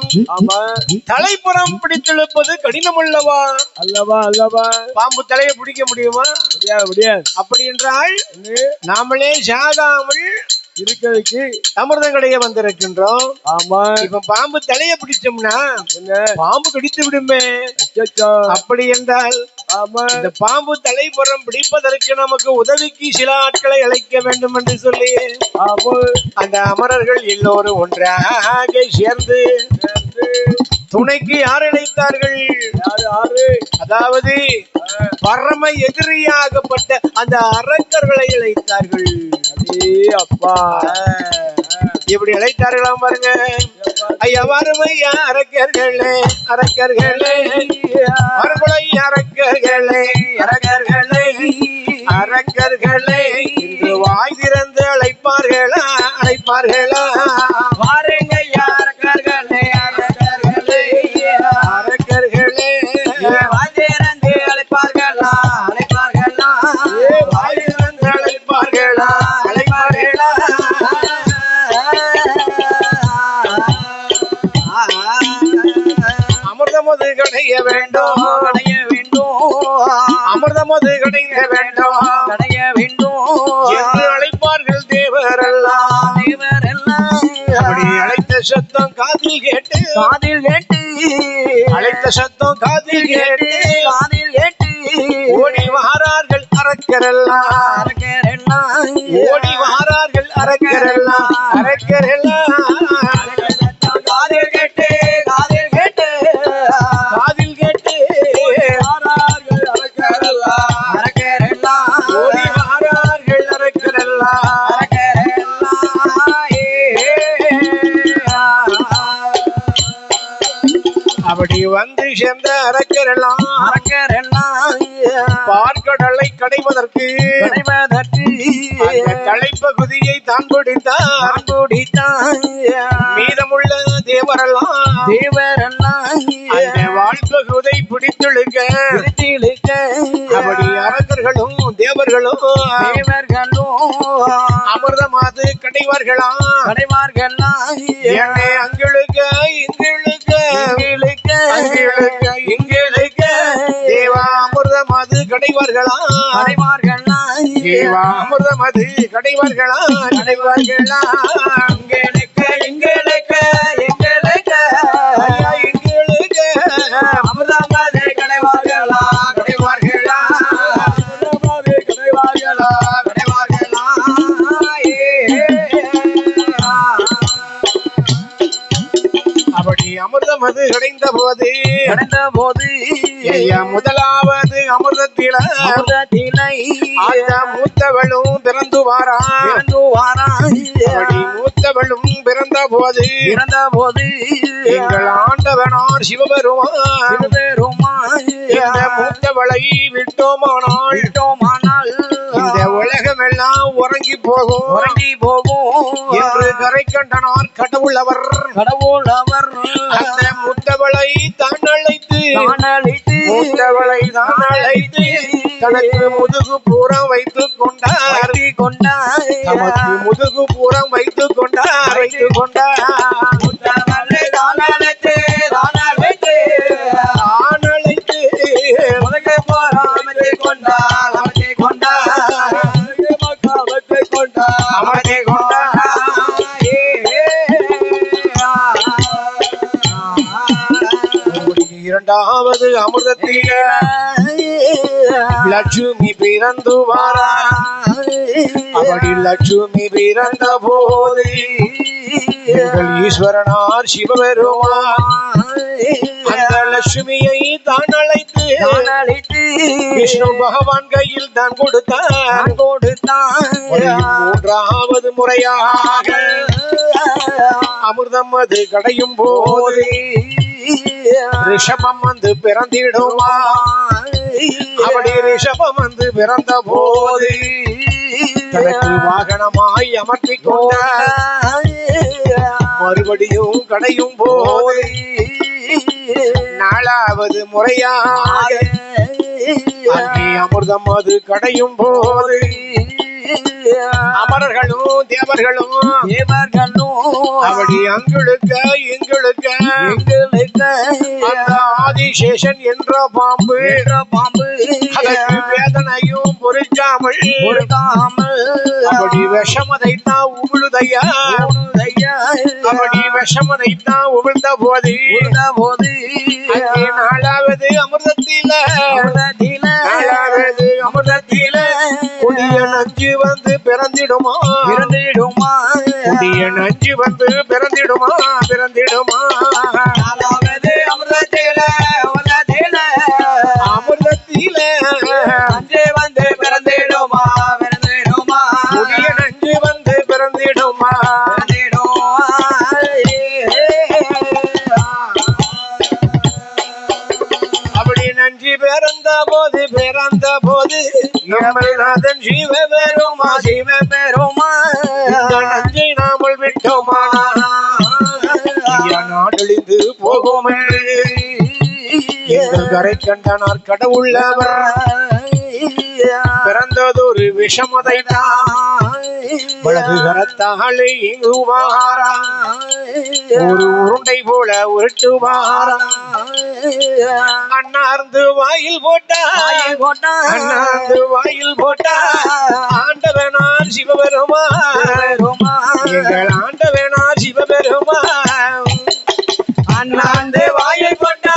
தலைப்புறம் பிடித்திழுப்பது கடினம் அல்லவா அல்லவா பாம்பு தலையை பிடிக்க முடியுமா முடியாது அப்படி என்றால் நாமளே சாகாமல் இருக்கிறதுக்கு அமிர்தம் கடைய வந்திருக்கின்றோம் ஆமா இப்ப பாம்பு தலைய பிடிச்சோம்னா பாம்பு கடித்து விடுமே அப்படி என்றால் இந்த பாம்பு தலைப்புறம் பிடிப்பதற்கு நமக்கு உதவிக்கு சில ஆட்களை அழைக்க வேண்டும் என்று சொல்லி அந்த அமரர்கள் எல்லோரும் ஒன்றாக சேர்ந்து துணைக்கு யார் அழைத்தார்கள் அதாவது பரம எதிரியாகப்பட்ட அந்த அரக்கர்களை அழைத்தார்கள் அப்பா இப்படி அழைத்தார்களாம் பாருங்க ஐயா வறுமையா அரக்கர்களே அரக்கர்களே மறுபலை அரக்கர்களே அரக்கர்களே அரக்கர்களே இன்று வாய் திறந்து அழைப்பார்களா அழைப்பார்களா வாருங்க அரக்கர்களே அரக்கர்களே அரக்கர்களே வாய் திறந்து அழைப்பார்களா அழைப்பார்களா வாய் திறந்து அழைப்பார்களா அழைப்பார்களா அமிர்தமது கடைய வேண்டும் கடைய வேண்டும் அமிர்தமது கடைய வேண்டும் கடைய வேண்டும் என்று அழைப்பார்கள் தேவரெல்லாம் தேவரெல்லாம் அப்படி அழைத்த சத்தம் காதில் கேட்டு அழைத்த சத்தம் காதில் கேட்டு ஓடி வாரார்கள் அரக்கரெல்லாம் ஓடி வாரார்கள் அரக்கரெல்லாம் அரக்கரெல்லாம் காதில் கேட்டு காதில் கேட்டு ஓடி வாரார்கள் அரக்கரெல்லாம் அப்படி வந்து சேர்ந்த அரக்கரெல்லாம் பார்க்கடலை கடைவதற்கு அந்த தலைப்பகுதியை தான் பிடித்தார் மீதமுள்ள தேவரெல்லாம் அந்த வாழ்பகுதை பிடித்தெழுக்க அப்படி அரக்கர்களும் தேவர்களும் அமிர்தமாது கடைவார்களாம் என்னை அங்கிழுக்க இங்கிழுக்க இங்கிழுக்க தேவா அமிர்தமாது கடைவார்களாம் தேவா அமிர்தமாது கடைவார்களாம் இங்கிழுக்க இங்கிழுக்க ஐயா இங்கிழுக்க அமிர்தமாது கடைவார்களா அப்படி அமிர்தமது கிடைந்த போது ஐயா முதலாவது அமிர்தத்தில மூத்தவளும் பிறந்து வாரா அப்படி மூத்தவளும் பிறந்த போது எங்கள் ஆண்டவனார் சிவபெருமான் இந்த மூத்தவளை விட்டோமானால் இந்த உலகமெல்லாம் உறங்கி போகும் என்று கரை கண்டனார் கடவுளவர் அந்த மூத்தவளை தான் அழைத்து மூத்தவளை தான் அழைத்து தனக்கு முதுகு பூரம் வைத்துக் கொண்டார் தமக்கு முதுகு பூரம் வைத்துக் கொண்டார் தான் அழைத்து இரண்டாவது அமிர்தத்தில லட்சுமி பிறந்து வாரா அப்படி லட்சுமி பிறந்த போது எங்கள் ஈஸ்வரனார் சிவபெருமான் அந்த லட்சுமியை தான் அழைத்து விஷ்ணு பகவான் கையில் தான் கொடுத்தான் மூன்றாவது முறையாக அமிர்தம் அது கடையும் போது ரிஷபம் வந்து பிறந்திடுமா அப்படி ரிஷபம் வந்து பிறந்த போது தனக்கு வாகனமாய் அமர்த்தி கொண்ட மறுபடியும் கடையும் போது நாலாவது முறையாக அங்கே அமிர்தம் அது கடையும் போது அமரர்களும் தேவர்களும் அப்படி அங்களுக்கு இங்களுக்கு அந்த ஆதிசேஷன் என்ற பாம்பு அதற்கு வேதனையும் பொறுக்காமல் அப்படி விஷமதைத்தான் உமிழுதையா அப்படி விஷமதைத்தான் உமிழ்ந்த போது நாலாவது அமிர்தத்தில நாலாவது அமிர்தத்தில புதிய நஞ்சு வந்து பிறந்திடுமா புதிய நஞ்சு வந்து பிறந்திடுமா நாலாவது அமிர்தத்தில நஞ்சு வந்து பிறந்திடுமா புதிய நஞ்சு வந்து பிறந்திடுமா அப்படி நஞ்சு பிறந்த போது நம்மநாதன் சிவபெருமா நஞ்சை நாமல் விட்டோமா நாடழிந்து போகும் எங்கள் கரை கண்டனார் கடவுள்ளவர் பிறந்ததொரு விஷமதைத்தான் வலது கரத்தாலே இங்குவாரா ஒரு உருண்டை போல உருட்டுவாரா அண்ணார்ந்து வாயில் போட்டா அண்ணார்ந்து வாயில் போட்டா ஆண்டவனார் சிவபெருமா எங்கள் ஆண்டவனார் சிவபெருமா அண்ணாந்து வாயில் போட்டா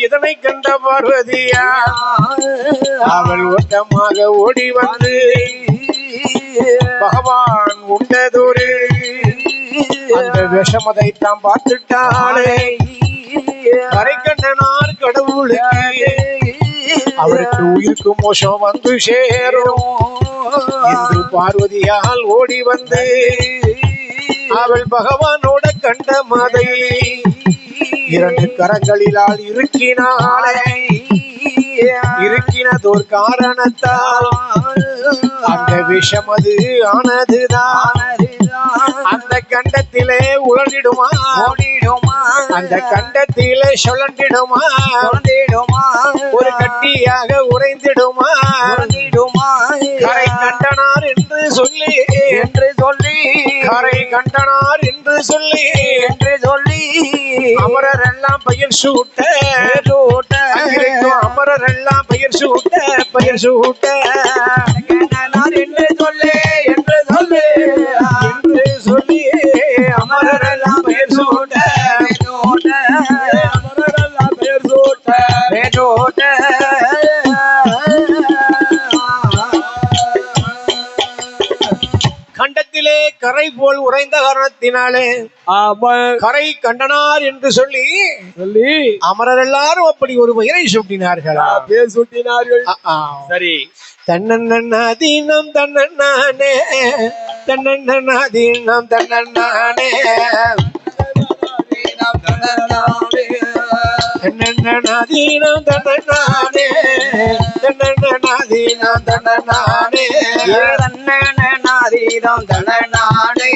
இதனை கண்ட பார்வதியா அவள் ஓட்டமாக ஓடி வந்து பகவான் உண்டதொரு அந்த விஷமதைத்தான் பார்த்துட்டாளே கரை கண்டனார் கடவுளுக்கு அவருக்கு உயிருக்கு மோசம் வந்து சேரும் என்று பார்வதியால் ஓடி வந்து அவள் பகவானோட கண்ட மதை இரண்டு கரங்களிலால் இருக்கினதோர் காரணத்தால் அந்த விஷம் அது ஆனதுதான் அந்த கண்டத்திலே உழந்திடுமா அந்த கண்டத்திலே சுழண்டிடுமா ஒரு கட்டியாக உறைந்திடுமா கரை கண்டனார் என்று சொல்லி கரை கண்டனார் என்று சொல்லி அமரர் எல்லாம் பெயர் சூட்ட அமரர் எல்லாம் பெயர் சூட்ட என்று சொல்லி அமரர் எல்லாம் பெயர் சூட்ட அமரர் எல்லாம் பெயர் சூட்ட கண்டத்திலே கரை போல் உறைந்த காரணத்தினாலே கரை கண்டனார் என்று சொல்லி அமரர் எல்லாரும் அப்படி ஒரு பெயரை சூட்டினார்கள். சரி, தன்னண்ணாதீனம் தன்னண்ணானே தன்னண்ணாதீனம் தன்னண்ணானே தன்னண்ணாதீனம் தன்னண்ணானே தன்னண்ணாதீனம் தன்னண்ணானே தன்னண்ணாதீனம் தன்னண்ணானே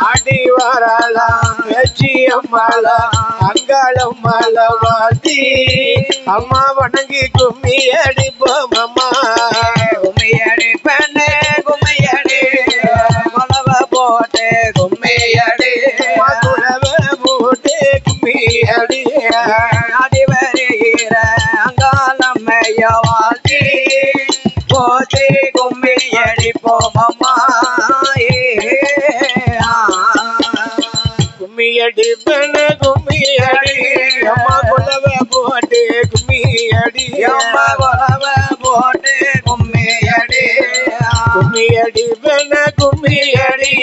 அடி வரலாம் வெற்றி அம்மாளா அங்காளம் மலை வாழ்த்தி அம்மா வணங்கி கும்மி அடிப்போம் அம்மா கும்மி அடிப்பண்ணே கும்மி அடி குலவ போட்டு கும்மி அடி குலவ போட்டு கும்மி அடி அடி வருகிற அங்காளம்மைய வாழ்த்தி அடிப்போம் அம்மா கும்மி அடிப்பன கும்மி அடி அம்மா குலவ போட்டு கும்மி அடி அம்மா குலவ போட்டு கும்மி அடி கும்மி அடிப்பன கும்மி அடி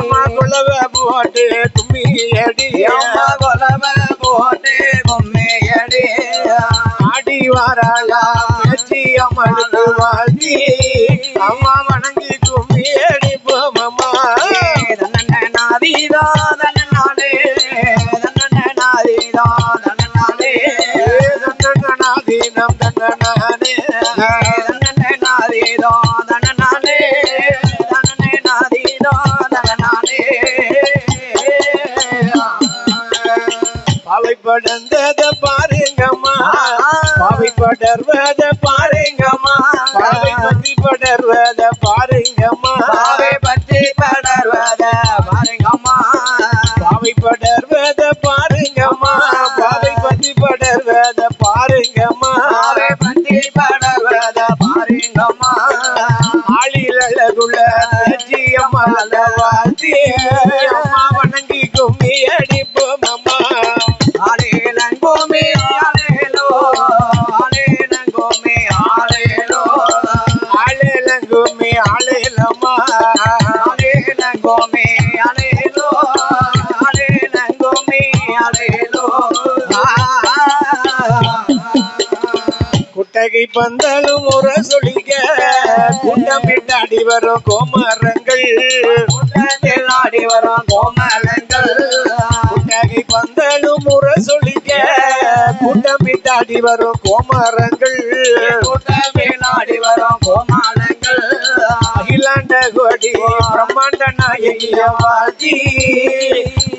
அம்மா குலவ போட்டு கும்மி அடி அம்மா குலவ போட்டு கும்மி அடி ஆடி வாராளா பேச்சி அம்மனுக்கு வாழ்த்தி அம்மா வணங்கி கும்மி அடிப்போம் அம்மா நாதீதா தன்னாலே நாதீதா தன்னாலே நாதீனம் தன்னானே நாதீதா தன்னாலே நாதீதா தன்னாலே பாவை படர்ந்தத பாருங்கம்மா பாவை படர்வத பாருங்கம்மா பாவை பத்தி படர்வத பாருங்கம்மா பாவை பற்றி படர்வத பாருங்கம்மா பாவை படர்வத பாருங்கம்மா பாவை பத்தி படர்வத பாருங்கம்மா பாவை பற்றி படர்வத பாருங்கம்மா ஆளில் அழகுள்ள பேச்சி அம்மா வாழ்த்தி அம்மா வணங்கி கும்மி அடிப்போம் அம்மா ஆலேலங்கோமே ஆலேலோ ஆலேலங்கோமே ஆலேலோ ஆளேலங்கும்மி ஆளேலம்மா ஆலேலங்கோமே ஆலேலோ ஆலேலங்கோமே ஆலேலோ குட்டகை பந்தலும் முறை சொல்லிக்க கூட்டம் விட்டாடி வரும் கோமரங்கள் கூட்டத்தில் ஆடி வரும் கோமலங்கள் குட்டகை பந்தலும் முறை சொல்லிக்க கூட்டம் விட்டாடி வரும் கோமரங்கள் கூட்டத்தில் ஆடி வரும் கோமலங்கள் அகிலாண்ட கோடி பிரம்மாண்ட நாயகிய வாழ்த்தி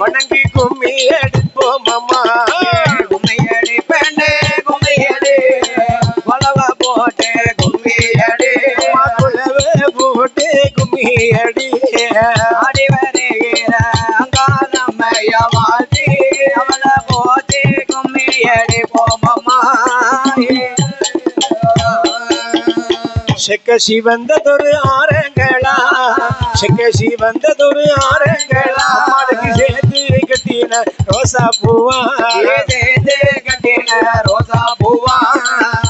வணங்கி கும்மி எடுப்போம் அம்மா கும்மியடி பெண்ணே கும்மியடி வளவ போட்டு கும்மியடி அம்மா குலவே போட்டு கும்மி அடி ஆடி வருகிற அங்காரம்மைய வாழ்த்தி அவள போட்டு கும்மியடி போமம்மா செக்கசி வந்ததொரு ஆரங்களா செக்கசி வந்ததொரு ஆரங்களா அம்மாளுக்கு சேர்த்து கட்டின ரோசா பூவா கட்டின ரோசா பூவா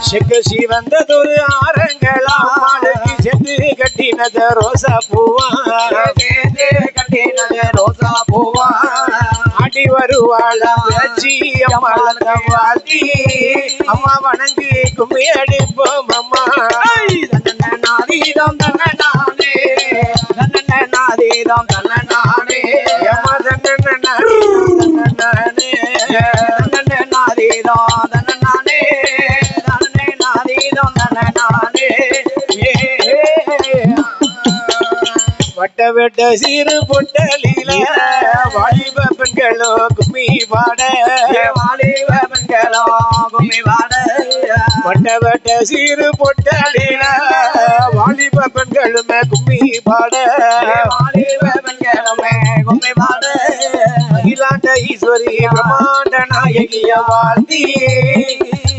செக்கசி வந்ததொரு ஆரங்களா அம்மாளுக்கு சேர்த்து கட்டினத ரோசா பூவா கட்டின ரோசா பூவா அடி வருவாளா பேச்சி அம்மாள வாழ்த்தி அம்மா வணங்கி கும்மி அடிப்போம் அம்மா நாதீதம் தன்னானே நாதீதம் தன்னானே அம்மா தன்னே நாதீதம் தன்னானே நாதீதம் தன்னானே வட்ட வெட்ட சீரு பொட்டலில வாலிப பெண்களோ கும்மி பாட வாலிப பெண்களோ கும்மி பாட வட்ட வெட்ட சீரு பொட்டலில வாலிப பெண்களுமே கும்மி பாட வாலிப பெண்களுமே கும்மி பாட அகிலாண்ட ஈஸ்வரி பிரம்மாண்ட நாயகிய வாழ்த்தி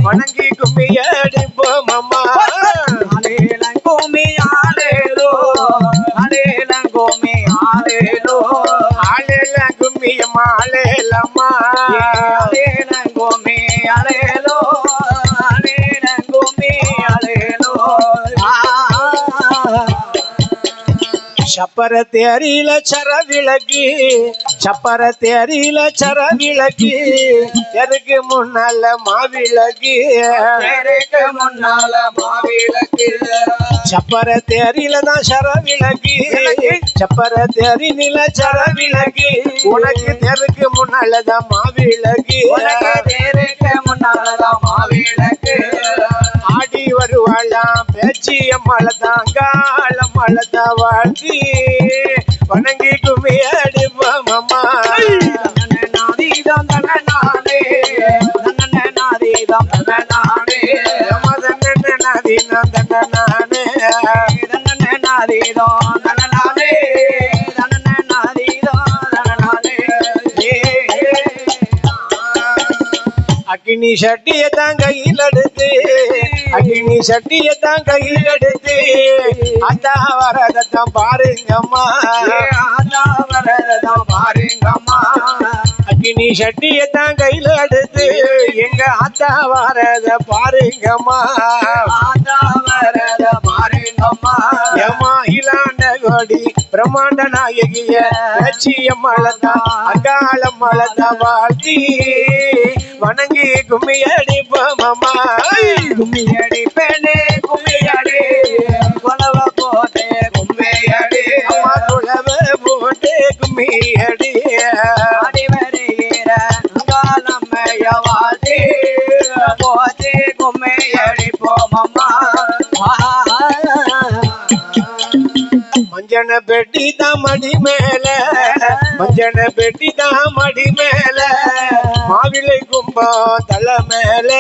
வணங்கி கும்மி அடிப்போம் அம்மா ஆலேலங்கோமே ஆலேலோ ஆலேலங்கோமே ஆலேலோ ஆளேல கும்மி அம்மா ஆளேலம்மா ஆலேலங்கோமே ஆலேலோ ஆலேலங்கோமே ஆலேலோ சப்பர தேரியில சர விளக்கு சப்பர தேரியில சர விளக்கு எதுக்கு முன்னால மாவிளக்கு தேருக்கு முன்னால மாவிளக்கு சப்பர தேரியில தான் சர விளக்கு சப்பர தேரி நில சர விளக்கு உனக்கு தெருக்கு முன்னாலதான் மாவிளக்கு உனக்கு தேருக்கு முன்னாலதான் மாவிளக்கு ஆடி வருவாளாம் பேச்சி அம்மாளதான் காலம்மாளதான் வாழ்த்தி வணங்கி கும்மி அடிப்போம் அம்மா நாதீதம் தன்னானே நாதீதம் தன்னானே அம்மா தன்னே நாதீனம் தன்னானே நாதீதம் தன்னானே நாதீதம் தன்னானே அக்கினி சட்டியை தான் கையில் எடுத்து அக்னி சட்டியத்தான் கையில் எடுத்து அத்தா வரதான் பாருங்கம்மா வரதான் பாருங்கம்மா அக்னி சட்டியத்தான் கையில் எடுத்து எங்க அத்தா வரத பாருங்கம்மா வரத பாருங்கம்மா ஏமா இலாண்ட கோடி பிரம்மாண்ட நாயகிய லட்சியம்மளதான் அங்காளம்மளதான் வாழ்த்தி வணங்கி கும்மியடி போமம்மா கும்மியடி பெண்ணே கும்மியடி குலவ போட்டே கும்மியடி அம்மா குலவ போட்டே கும்மியடி அடி வருகிற காலம்மைய வாழ்த்தி போட்டே கும்மியடி போமம்மா மஞ்சன பெட்டி தான் மடி மேல மஞ்சன பெட்டி தான் மடி மேல மாவிலை கும்பம் தலை மேல